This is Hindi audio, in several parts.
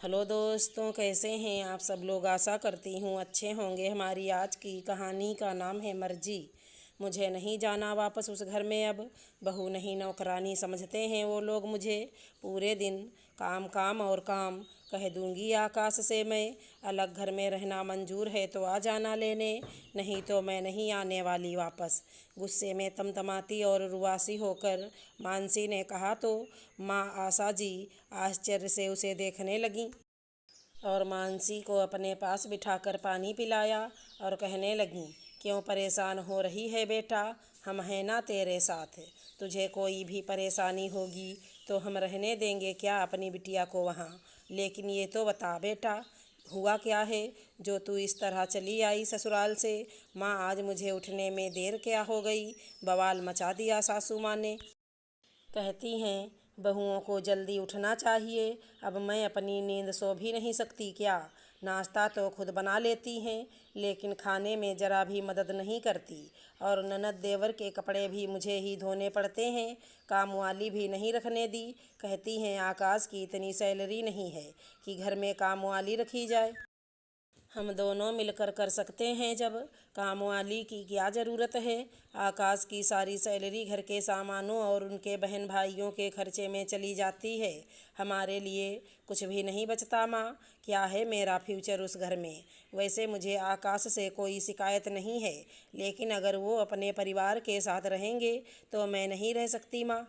हेलो दोस्तों, कैसे हैं आप सब लोग। आशा करती हूँ अच्छे होंगे। हमारी आज की कहानी का नाम है मर्जी। मुझे नहीं जाना वापस उस घर में अब। बहू नहीं नौकरानी समझते हैं वो लोग मुझे। पूरे दिन काम काम और काम। कह दूंगी आकाश से मैं, अलग घर में रहना मंजूर है तो आ जाना लेने, नहीं तो मैं नहीं आने वाली वापस। गुस्से में तमतमाती और रुआसी होकर मानसी ने कहा तो माँ आशा जी आश्चर्य से उसे देखने लगीं और मानसी को अपने पास बिठाकर पानी पिलाया और कहने लगीं, क्यों परेशान हो रही है बेटा, हम हैं ना तेरे साथ। तुझे कोई भी परेशानी होगी तो हम रहने देंगे क्या अपनी बिटिया को वहाँ। लेकिन ये तो बता बेटा, हुआ क्या है जो तू इस तरह चली आई ससुराल से। माँ आज मुझे उठने में देर क्या हो गई, बवाल मचा दिया सासू माँ ने। कहती हैं बहुओं को जल्दी उठना चाहिए। अब मैं अपनी नींद सो भी नहीं सकती क्या। नाश्ता तो खुद बना लेती हैं लेकिन खाने में ज़रा भी मदद नहीं करती। और ननद देवर के कपड़े भी मुझे ही धोने पड़ते हैं, काम वाली भी नहीं रखने दी। कहती हैं आकाश की इतनी सैलरी नहीं है कि घर में काम वाली रखी जाए। हम दोनों मिलकर कर सकते हैं जब, काम वाली की क्या ज़रूरत है। आकाश की सारी सैलरी घर के सामानों और उनके बहन भाइयों के खर्चे में चली जाती है। हमारे लिए कुछ भी नहीं बचता माँ। क्या है मेरा फ्यूचर उस घर में। वैसे मुझे आकाश से कोई शिकायत नहीं है, लेकिन अगर वो अपने परिवार के साथ रहेंगे तो मैं नहीं रह सकती माँ।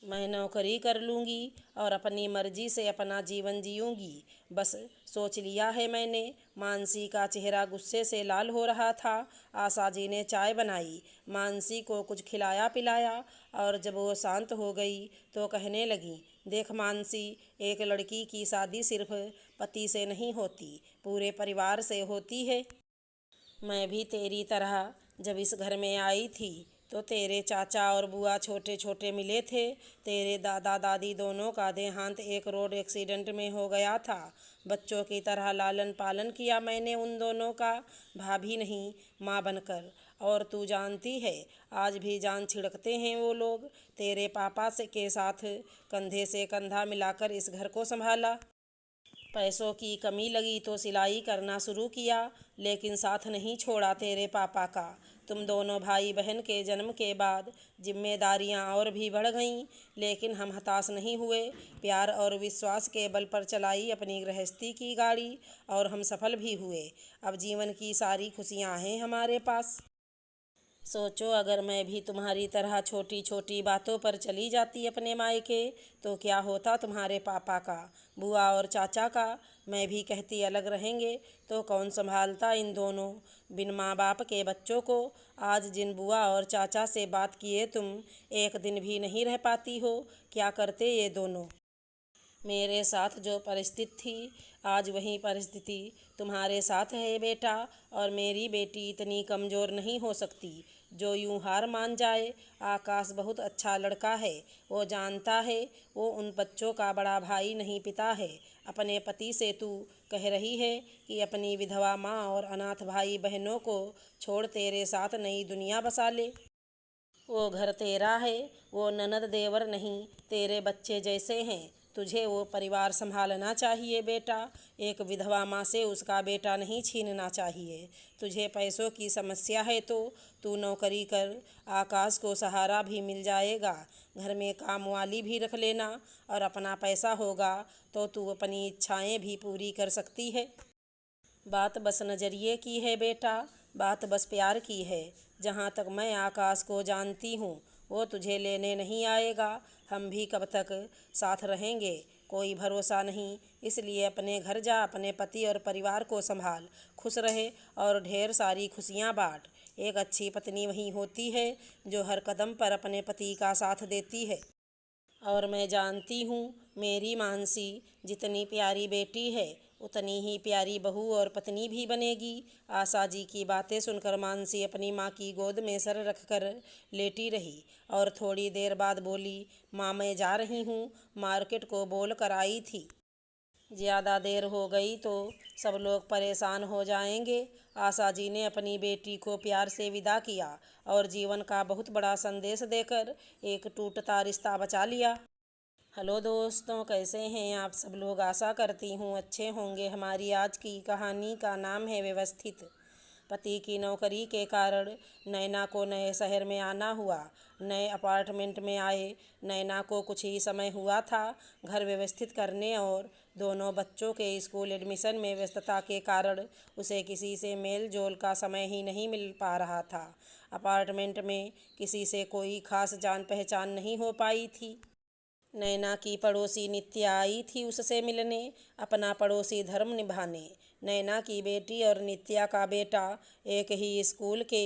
मैं नौकरी कर लूँगी और अपनी मर्जी से अपना जीवन जीऊँगी, बस सोच लिया है मैंने। मानसी का चेहरा गुस्से से लाल हो रहा था। आशा जी ने चाय बनाई, मानसी को कुछ खिलाया पिलाया और जब वो शांत हो गई तो कहने लगी, देख मानसी, एक लड़की की शादी सिर्फ पति से नहीं होती, पूरे परिवार से होती है। मैं भी तेरी तरह जब इस घर में आई थी तो तेरे चाचा और बुआ छोटे छोटे मिले थे। तेरे दादा दादी दोनों का देहांत एक रोड एक्सीडेंट में हो गया था। बच्चों की तरह लालन पालन किया मैंने उन दोनों का, भाभी नहीं माँ बनकर। और तू जानती है, आज भी जान छिड़कते हैं वो लोग। तेरे पापा से के साथ कंधे से कंधा मिलाकर इस घर को संभाला। पैसों की कमी लगी तो सिलाई करना शुरू किया, लेकिन साथ नहीं छोड़ा तेरे पापा का। तुम दोनों भाई बहन के जन्म के बाद जिम्मेदारियां और भी बढ़ गईं, लेकिन हम हताश नहीं हुए। प्यार और विश्वास के बल पर चलाई अपनी गृहस्थी की गाड़ी और हम सफल भी हुए। अब जीवन की सारी खुशियां हैं हमारे पास। सोचो अगर मैं भी तुम्हारी तरह छोटी छोटी बातों पर चली जाती अपने मायके तो क्या होता तुम्हारे पापा का, बुआ और चाचा का। मैं भी कहती अलग रहेंगे तो कौन संभालता इन दोनों बिन माँ बाप के बच्चों को। आज जिन बुआ और चाचा से बात किए तुम एक दिन भी नहीं रह पाती हो, क्या करते ये दोनों। मेरे साथ जो परिस्थिति थी आज वही परिस्थिति तुम्हारे साथ है बेटा। और मेरी बेटी इतनी कमज़ोर नहीं हो सकती जो यूं हार मान जाए। आकाश बहुत अच्छा लड़का है, वो जानता है वो उन बच्चों का बड़ा भाई नहीं पिता है। अपने पति से तू कह रही है कि अपनी विधवा माँ और अनाथ भाई बहनों को छोड़ तेरे साथ नई दुनिया बसा ले। वो घर तेरा है, वो ननद देवर नहीं तेरे बच्चे जैसे हैं। तुझे वो परिवार संभालना चाहिए बेटा, एक विधवा माँ से उसका बेटा नहीं छीनना चाहिए। तुझे पैसों की समस्या है तो तू नौकरी कर, आकाश को सहारा भी मिल जाएगा। घर में काम वाली भी रख लेना और अपना पैसा होगा तो तू अपनी इच्छाएं भी पूरी कर सकती है। बात बस नज़रिए की है बेटा, बात बस प्यार की है। जहाँ तक मैं आकाश को जानती हूँ वो तुझे लेने नहीं आएगा। हम भी कब तक साथ रहेंगे कोई भरोसा नहीं। इसलिए अपने घर जा, अपने पति और परिवार को संभाल, खुश रहे और ढेर सारी खुशियाँ बांट। एक अच्छी पत्नी वही होती है जो हर कदम पर अपने पति का साथ देती है। और मैं जानती हूँ मेरी मानसी जितनी प्यारी बेटी है उतनी ही प्यारी बहू और पत्नी भी बनेगी। आशा जी की बातें सुनकर मानसी अपनी माँ की गोद में सर रखकर लेटी रही और थोड़ी देर बाद बोली, माँ मैं जा रही हूँ, मार्केट को बोल कर आई थी। ज़्यादा देर हो गई तो सब लोग परेशान हो जाएंगे। आशा जी ने अपनी बेटी को प्यार से विदा किया और जीवन का बहुत बड़ा संदेश देकर एक टूटता रिश्ता बचा लिया। हेलो दोस्तों, कैसे हैं आप सब लोग। आशा करती हूँ अच्छे होंगे। हमारी आज की कहानी का नाम है व्यवस्थित। पति की नौकरी के कारण नैना को नए शहर में आना हुआ। नए अपार्टमेंट में आए नैना को कुछ ही समय हुआ था घर व्यवस्थित करने और दोनों बच्चों के स्कूल एडमिशन में व्यस्तता के कारण उसे किसी से मेल जोल का समय ही नहीं मिल पा रहा था। अपार्टमेंट में किसी से कोई खास जान पहचान नहीं हो पाई थी। नैना की पड़ोसी नित्या आई थी उससे मिलने, अपना पड़ोसी धर्म निभाने। नैना की बेटी और नित्या का बेटा एक ही स्कूल के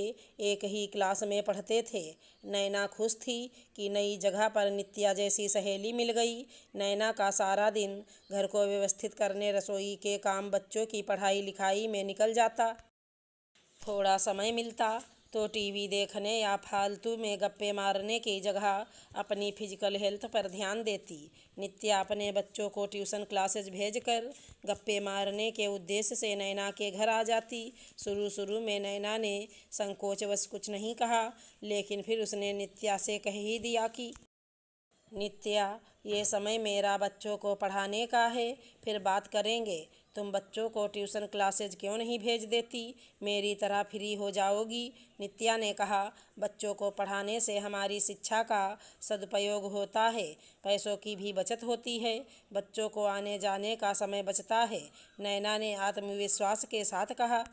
एक ही क्लास में पढ़ते थे। नैना खुश थी कि नई जगह पर नित्या जैसी सहेली मिल गई। नैना का सारा दिन घर को व्यवस्थित करने, रसोई के काम, बच्चों की पढ़ाई लिखाई में निकल जाता। थोड़ा समय मिलता तो टीवी देखने या फालतू में गप्पे मारने की जगह अपनी फिजिकल हेल्थ पर ध्यान देती। नित्या अपने बच्चों को ट्यूशन क्लासेस भेजकर गप्पे मारने के उद्देश्य से नैना के घर आ जाती। शुरू शुरू में नैना ने संकोचवश कुछ नहीं कहा, लेकिन फिर उसने नित्या से कह ही दिया कि नित्या, ये समय मेरा बच्चों को पढ़ाने का है, फिर बात करेंगे। तुम बच्चों को ट्यूशन क्लासेज क्यों नहीं भेज देती, मेरी तरह फ्री हो जाओगी। नित्या ने कहा, बच्चों को पढ़ाने से हमारी शिक्षा का सदुपयोग होता है, पैसों की भी बचत होती है, बच्चों को आने जाने का समय बचता है। नैना ने आत्मविश्वास के साथ कहा।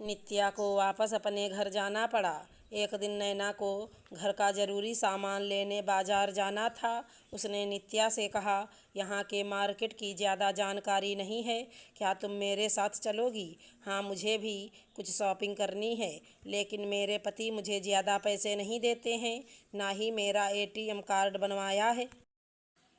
नित्या को वापस अपने घर जाना पड़ा। एक दिन नैना को घर का ज़रूरी सामान लेने बाजार जाना था। उसने नित्या से कहा, यहाँ के मार्केट की ज़्यादा जानकारी नहीं है, क्या तुम मेरे साथ चलोगी। हाँ, मुझे भी कुछ शॉपिंग करनी है, लेकिन मेरे पति मुझे ज़्यादा पैसे नहीं देते हैं, ना ही मेरा ATM कार्ड बनवाया है।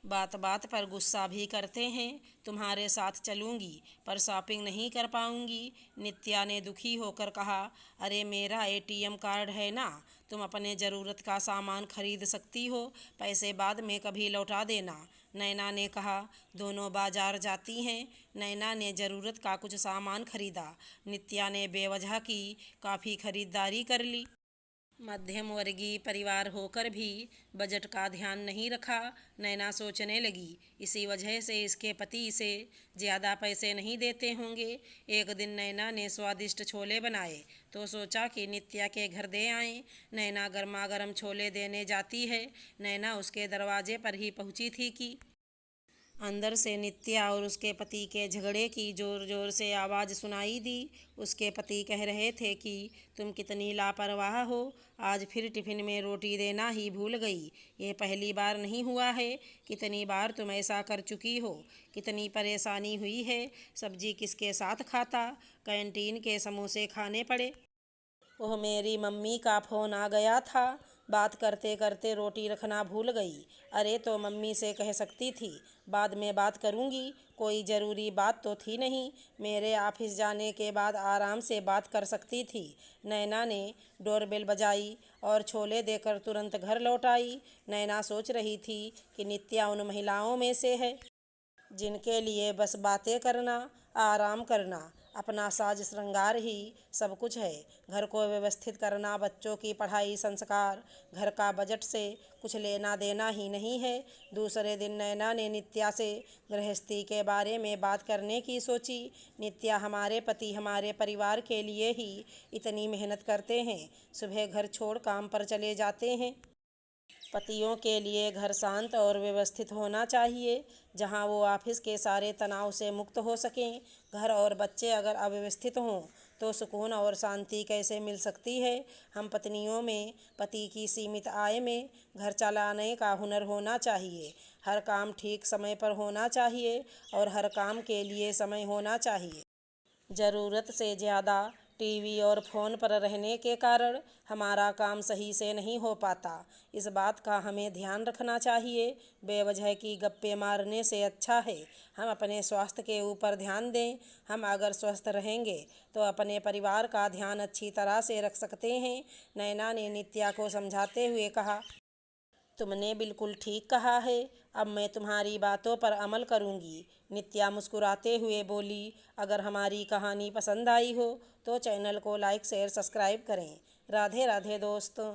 बात बात पर गुस्सा भी करते हैं। तुम्हारे साथ चलूँगी पर शॉपिंग नहीं कर पाऊँगी। नित्या ने दुखी होकर कहा, अरे मेरा ATM कार्ड है ना, तुम अपने ज़रूरत का सामान खरीद सकती हो, पैसे बाद में कभी लौटा देना। नैना ने कहा। दोनों बाजार जाती हैं। नैना ने ज़रूरत का कुछ सामान खरीदा। नित्या ने बेवजह की काफ़ी खरीदारी कर ली। मध्यम वर्गीय परिवार होकर भी बजट का ध्यान नहीं रखा। नैना सोचने लगी, इसी वजह से इसके पति इसे ज़्यादा पैसे नहीं देते होंगे। एक दिन नैना ने स्वादिष्ट छोले बनाए तो सोचा कि नित्या के घर दे आएं। नैना गर्मा गर्म छोले देने जाती है। नैना उसके दरवाजे पर ही पहुंची थी कि अंदर से नित्या और उसके पति के झगड़े की ज़ोर ज़ोर से आवाज़ सुनाई दी। उसके पति कह रहे थे कि तुम कितनी लापरवाह हो, आज फिर टिफ़िन में रोटी देना ही भूल गई। ये पहली बार नहीं हुआ है, कितनी बार तुम ऐसा कर चुकी हो। कितनी परेशानी हुई है, सब्जी किसके साथ खाता, कैंटीन के समोसे खाने पड़े। ओह, मेरी मम्मी का फ़ोन आ गया था, बात करते करते रोटी रखना भूल गई। अरे तो मम्मी से कह सकती थी, बाद में बात करूँगी, कोई ज़रूरी बात तो थी नहीं, मेरे ऑफिस जाने के बाद आराम से बात कर सकती थी। नैना ने डोरबेल बजाई और छोले देकर तुरंत घर लौट आई। नैना सोच रही थी कि नित्या उन महिलाओं में से है जिनके लिए बस बातें करना, आराम करना, अपना साज श्रृंगार ही सब कुछ है। घर को व्यवस्थित करना, बच्चों की पढ़ाई, संस्कार, घर का बजट से कुछ लेना देना ही नहीं है। दूसरे दिन नैना ने नित्या से गृहस्थी के बारे में बात करने की सोची। नित्या, हमारे पति हमारे परिवार के लिए ही इतनी मेहनत करते हैं, सुबह घर छोड़ काम पर चले जाते हैं। पतियों के लिए घर शांत और व्यवस्थित होना चाहिए, जहां वो ऑफिस के सारे तनाव से मुक्त हो सकें। घर और बच्चे अगर अव्यवस्थित हों तो सुकून और शांति कैसे मिल सकती है। हम पत्नियों में पति की सीमित आय में घर चलाने का हुनर होना चाहिए। हर काम ठीक समय पर होना चाहिए और हर काम के लिए समय होना चाहिए। ज़रूरत से ज़्यादा टीवी और फ़ोन पर रहने के कारण हमारा काम सही से नहीं हो पाता। इस बात का हमें ध्यान रखना चाहिए। बेवजह की गप्पे मारने से अच्छा है हम अपने स्वास्थ्य के ऊपर ध्यान दें। हम अगर स्वस्थ रहेंगे तो अपने परिवार का ध्यान अच्छी तरह से रख सकते हैं। नैना ने नित्या को समझाते हुए कहा, तुमने बिल्कुल ठीक कहा है, अब मैं तुम्हारी बातों पर अमल करूंगी। नित्या मुस्कुराते हुए बोली, अगर हमारी कहानी पसंद आई हो तो चैनल को लाइक, शेयर, सब्सक्राइब करें। राधे राधे दोस्तों।